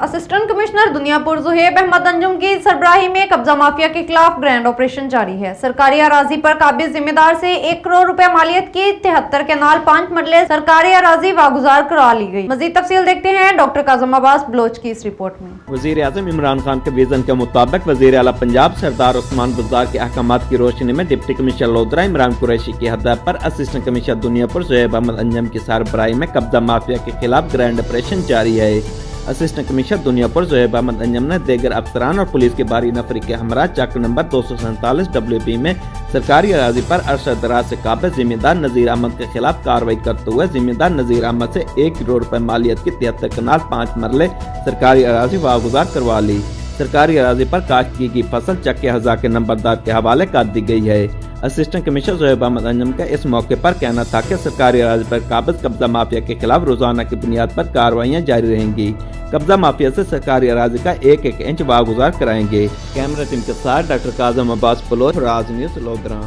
Assistant commissioner Duniyapur Zuhaib Ahmad Anjum की सरबराही में कब्जा माफिया के खिलाफ ग्रैंड ऑपरेशन जारी है। सरकारी अराजी पर काबिज जिम्मेदार से 1 करोड़ रुपए मालियत की 73 केनाल 5 मरले सरकारी अराजी वागुजार करा ली गई। मजीद तफसील देखते हैं डॉक्टर काज़म अब्बास बलोच की इस रिपोर्ट में। वज़ीर आज़म इमरान खान के विजन के मुताबिक वज़ीर आला पंजाब सरदार उस्मान बुज़दार के अहकामात की रोशनी में डिप्टी कमिश्नर लोधरा इमरान कुरैशी की हदायत पर असिस्टेंट कमिश्नर दुनियापुर ज़ुहैब अहमद अंजुम की सरबराही में कब्जा माफिया के खिलाफ ग्रैंड ऑपरेशन जारी है। असिस्टेंट कमिश्नर दुनियापुर ज़ुहैब अहमद अंजुम ने देगर अफसरान और पुलिस के बारी नफरी के हमरा चक नंबर 247 WB में सरकारी अराजी पर अरसा दराज से काबिज जिम्मेदार नज़ीर अहमद के खिलाफ कार्रवाई करते हुए जिम्मेदार नज़ीर अहमद से 1 करोड़ रुपए मालियत की 73 कनाल 5 मरले सरकारी अराजी वागुजार करवा ली। सरकारी अराजी पर काश्तगी की फसल चक्के हज़ा के नंबरदार के हवाले कर दी गई है। असिस्टेंट कमिश्नर ज़ुहैब अहमद अंजुम का इस मौके पर कहना था कि सरकारी अराजी पर काबिज कब्जा माफिया के खिलाफ रोजाना की बुनियाद पर कार्रवाइयाँ जारी रहेंगी। कब्जा माफिया से सरकारी अराजी का 1-1 इंच वागुजार कराएंगे। कैमरा टीम के साथ डॉक्टर काज़म अब्बास बलोच, राज न्यूज़, लोधरा।